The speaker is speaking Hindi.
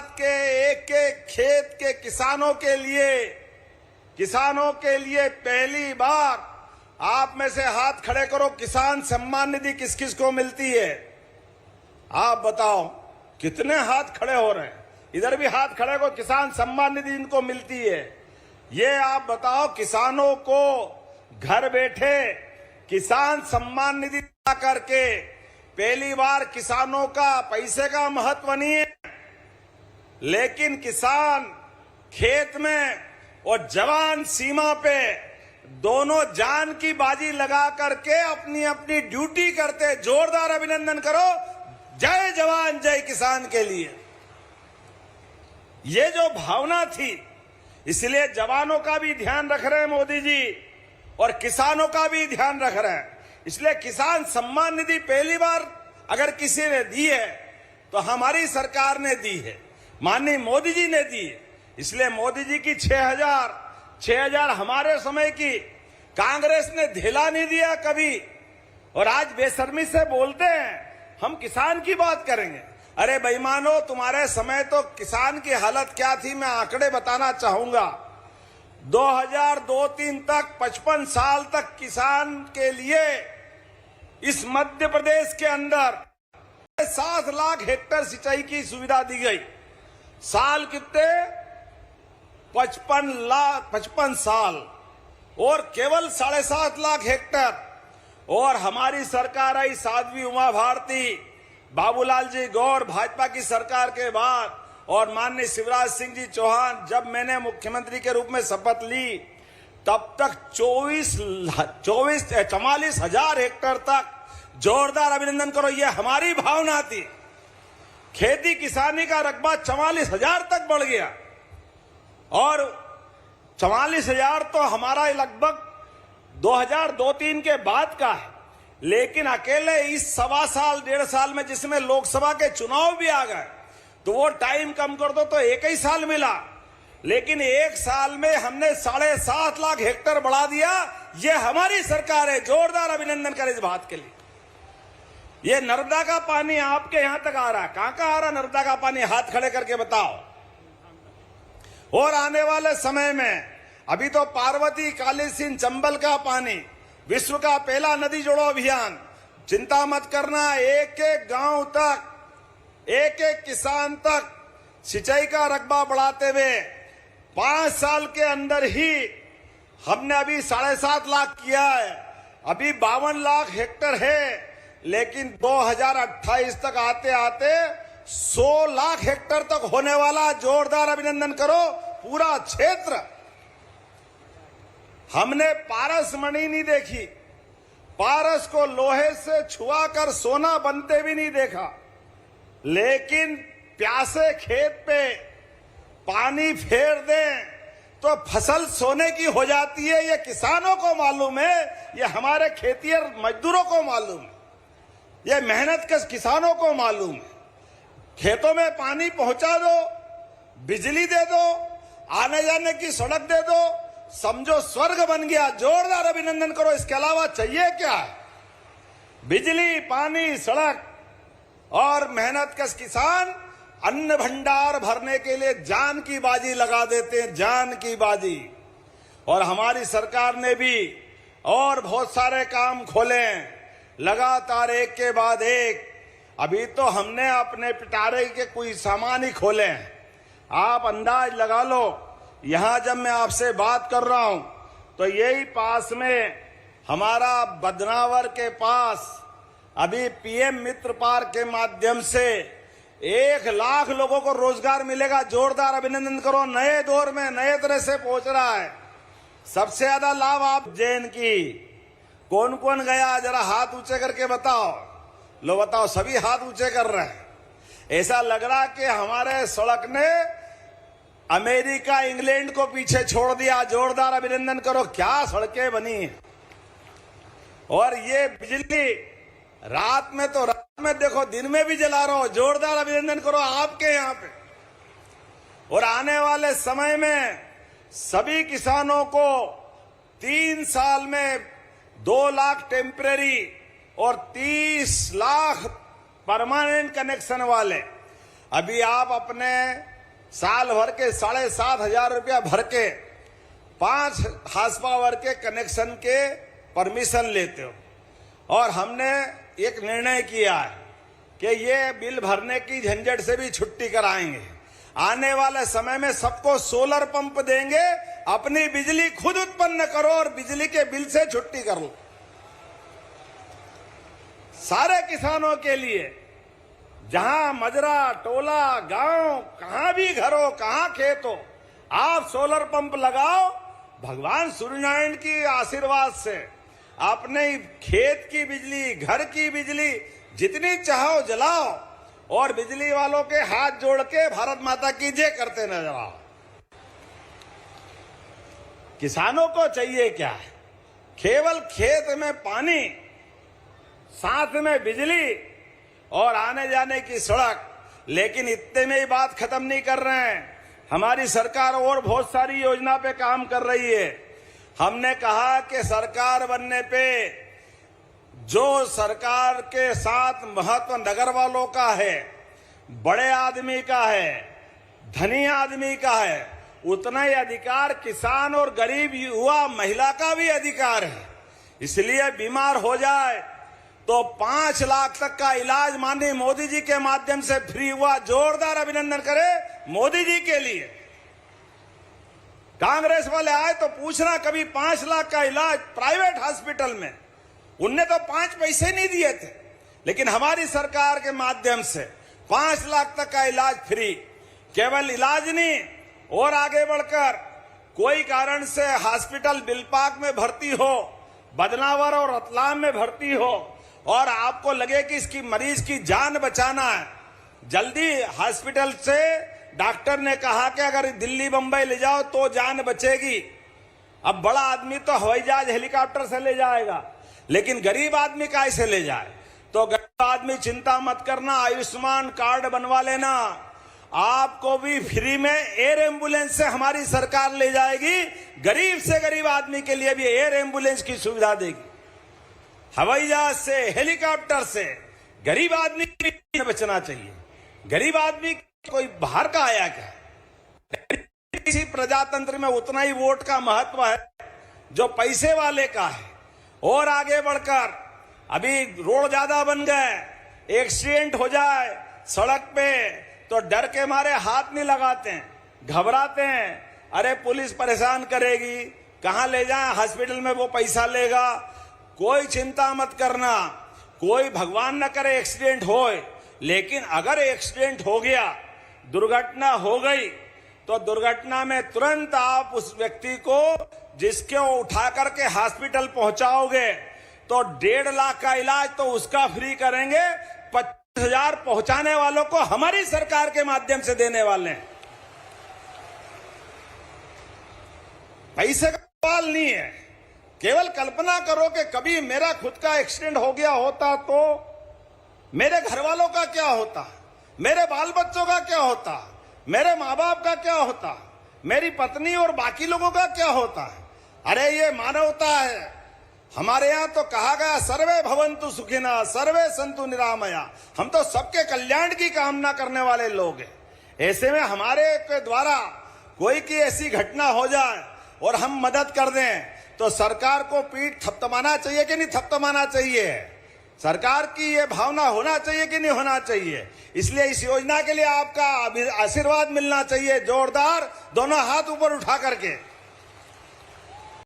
भारत के एक एक खेत के किसानों के लिए पहली बार आप में से हाथ खड़े करो, किसान सम्मान निधि किस किस को मिलती है? आप बताओ कितने हाथ खड़े हो रहे हैं? इधर भी हाथ खड़े करो, किसान सम्मान निधि इनको मिलती है। ये आप बताओ, किसानों को घर बैठे किसान सम्मान निधि करके पहली बार किसानों का पैसे का महत्व नहीं है, लेकिन किसान खेत में और जवान सीमा पे दोनों जान की बाजी लगा करके अपनी अपनी ड्यूटी करते। जोरदार अभिनंदन करो, जय जवान जय किसान के लिए। ये जो भावना थी, इसलिए जवानों का भी ध्यान रख रहे हैं मोदी जी और किसानों का भी ध्यान रख रहे हैं। इसलिए किसान सम्मान निधि पहली बार अगर किसी ने दी है तो हमारी सरकार ने दी है, माननीय मोदी जी ने दी है। इसलिए मोदी जी की 6,000 हमारे समय की कांग्रेस ने ढीला नहीं दिया कभी, और आज बेशर्मी से बोलते हैं हम किसान की बात करेंगे। अरे बेईमानो, तुम्हारे समय तो किसान की हालत क्या थी, मैं आंकड़े बताना चाहूंगा। 2002-3 तक 55 साल तक किसान के लिए इस मध्य प्रदेश के अंदर 7 लाख हेक्टेयर सिंचाई की सुविधा दी गई। साल कितने? 55 साल, और केवल 7.5 लाख हेक्टेयर। और हमारी सरकार आई, साध्वी उमा भारती, बाबूलाल जी गौर, भाजपा की सरकार के बाद, और माननीय शिवराज सिंह जी चौहान, जब मैंने मुख्यमंत्री के रूप में शपथ ली तब तक 44,000 हेक्टेयर तक। जोरदार अभिनंदन करो, ये हमारी भावना थी। खेती किसानी का रकबा 44,000 तक बढ़ गया, और 44,000 तो हमारा लगभग 2002-3 के बाद का है। लेकिन अकेले इस 1.25 साल में, जिसमें लोकसभा के चुनाव भी आ गए, तो वो टाइम कम कर दो तो 1 ही साल मिला, लेकिन 1 साल में हमने 7.5 लाख हेक्टेयर बढ़ा दिया। ये हमारी सरकार है। जोरदार अभिनंदन करें इस बात के लिए। ये नर्मदा का पानी आपके यहां तक आ रहा है, कहां आ रहा नर्मदा का पानी? हाथ खड़े करके बताओ। और आने वाले समय में अभी तो पार्वती, काली सिंध, चंबल का पानी, विश्व का पहला नदी जोड़ो अभियान। चिंता मत करना, एक एक गांव तक, एक एक किसान तक सिंचाई का रकबा बढ़ाते हुए 5 साल के अंदर ही हमने अभी 7.5 लाख किया है। अभी 52 लाख हेक्टेयर है, लेकिन 2028 तक आते आते 100 लाख हेक्टेयर तक होने वाला। जोरदार अभिनंदन करो। पूरा क्षेत्र, हमने पारस मणि नहीं देखी, पारस को लोहे से छुआ कर सोना बनते भी नहीं देखा, लेकिन प्यासे खेत पे पानी फेर दें तो फसल सोने की हो जाती है। ये किसानों को मालूम है, ये हमारे खेतिहर मजदूरों को मालूम है, ये मेहनत के किसानों को मालूम है। खेतों में पानी पहुंचा दो, बिजली दे दो, आने जाने की सड़क दे दो, समझो स्वर्ग बन गया। जोरदार अभिनंदन करो। इसके अलावा चाहिए क्या? बिजली, पानी, सड़क, और मेहनत कश किसान अन्न भंडार भरने के लिए जान की बाजी लगा देते हैं, जान की बाजी। और हमारी सरकार ने भी और बहुत सारे काम खोले हैं, लगातार एक के बाद एक। अभी तो हमने अपने पिटारे के कोई सामान ही खोले हैं। आप अंदाज लगा लो, यहां जब मैं आपसे बात कर रहा हूं तो यही पास में हमारा बदनावर के पास अभी पीएम मित्र पार्क के माध्यम से 1 लाख लोगों को रोजगार मिलेगा। जोरदार अभिनंदन करो। नए दौर में नए तरह से पहुंच रहा है। सबसे ज्यादा लाभ आप जैन की। कौन कौन गया, जरा हाथ ऊंचे करके बताओ। लो बताओ, सभी हाथ ऊंचे कर रहे हैं। ऐसा लग रहा कि हमारे सड़क ने अमेरिका, इंग्लैंड को पीछे छोड़ दिया। जोरदार अभिनंदन करो। क्या सड़कें बनी हैं। और ये बिजली रात में तो रात में देखो, दिन में भी जला रहा हो। जोरदार अभिनंदन करो आपके यहाँ पे। और आने वाले समय में सभी किसानों को 3 साल में 2 लाख टेम्परेरी और 30 लाख परमानेंट कनेक्शन वाले, अभी आप अपने साल भर के 7,500 रुपया भर के 5 हार्स पावर के कनेक्शन के परमिशन लेते हो, और हमने एक निर्णय किया है कि ये बिल भरने की झंझट से भी छुट्टी कराएंगे। आने वाले समय में सबको सोलर पंप देंगे, अपनी बिजली खुद उत्पन्न करो और बिजली के बिल से छुट्टी कर लो। सारे किसानों के लिए, जहां मजरा, टोला, गांव, कहां भी घर हो, कहां खेत हो, आप सोलर पंप लगाओ। भगवान सूर्यनारायण की आशीर्वाद से अपने खेत की बिजली, घर की बिजली जितनी चाहो जलाओ, और बिजली वालों के हाथ जोड़ के भारत माता की जय करते नजर आओ। किसानों को चाहिए क्या है? केवल खेत में पानी, साथ में बिजली और आने जाने की सड़क। लेकिन इतने में ही बात खत्म नहीं कर रहे हैं। हमारी सरकार और बहुत सारी योजना पे काम कर रही है। हमने कहा कि सरकार बनने पे जो सरकार के साथ महत्व नगर वालों का है, बड़े आदमी का है, धनी आदमी का है, उतना ही अधिकार किसान और गरीब युवा महिला का भी अधिकार है। इसलिए बीमार हो जाए तो 5 लाख तक का इलाज माननीय मोदी जी के माध्यम से फ्री हुआ। जोरदार अभिनंदन करें मोदी जी के लिए। कांग्रेस वाले आए तो पूछना कभी 5 लाख का इलाज प्राइवेट हॉस्पिटल में, उनने तो 5 पैसे नहीं दिए थे। लेकिन हमारी सरकार के माध्यम से 5 लाख तक का इलाज फ्री। केवल इलाज नहीं, और आगे बढ़कर कोई कारण से हॉस्पिटल बिलपाक में भर्ती हो, बदनावर और रतलाम में भर्ती हो, और आपको लगे कि इसकी मरीज की जान बचाना है, जल्दी हॉस्पिटल से डॉक्टर ने कहा कि अगर दिल्ली बंबई ले जाओ तो जान बचेगी। अब बड़ा आदमी तो हवाई जहाज हेलीकॉप्टर से ले जाएगा, लेकिन गरीब आदमी कैसे ले जाए? तो गरीब आदमी चिंता मत करना, आयुष्मान कार्ड बनवा लेना। आपको भी फ्री में एयर एम्बुलेंस से हमारी सरकार ले जाएगी। गरीब से गरीब आदमी के लिए भी एयर एम्बुलेंस की सुविधा देगी। हवाई जहाज से, हेलीकॉप्टर से गरीब आदमी भी बचना चाहिए। गरीब आदमी कोई बाहर का आया क्या? किसी प्रजातंत्र में उतना ही वोट का महत्व है जो पैसे वाले का है। और आगे बढ़कर अभी रोड ज्यादा बन गए, एक्सीडेंट हो जाए सड़क पे तो डर के मारे हाथ नहीं लगाते हैं, घबराते हैं। अरे पुलिस परेशान करेगी, कहां ले जाएं, हॉस्पिटल में वो पैसा लेगा। कोई चिंता मत करना, कोई भगवान न करे एक्सीडेंट होए, लेकिन अगर एक्सीडेंट हो गया, दुर्घटना हो गई, तो दुर्घटना में तुरंत आप उस व्यक्ति को जिसको उठा करके हॉस्पिटल पहुंचाओगे तो 1.5 लाख का इलाज तो उसका फ्री करेंगे। 25,000 पहुंचाने वालों को हमारी सरकार के माध्यम से देने वाले हैं। पैसे का सवाल नहीं है। केवल कल्पना करो कि कभी मेरा खुद का एक्सीडेंट हो गया होता तो मेरे घर वालों का क्या होता, मेरे बाल बच्चों का क्या होता, मेरे माँ बाप का क्या होता, मेरी पत्नी और बाकी लोगों का क्या होता है। अरे ये मानवता है। हमारे यहाँ तो कहा गया सर्वे भवन्तु सुखिनः सर्वे सन्तु निरामया। हम तो सबके कल्याण की कामना करने वाले लोग हैं। ऐसे में हमारे के द्वारा कोई की ऐसी घटना हो जाए और हम मदद कर दें तो सरकार को पीठ थपथपाना चाहिए कि नहीं थपथपाना चाहिए? सरकार की ये भावना होना चाहिए कि नहीं होना चाहिए? इसलिए इस योजना के लिए आपका आशीर्वाद मिलना चाहिए, जोरदार दोनों हाथ ऊपर उठा करके।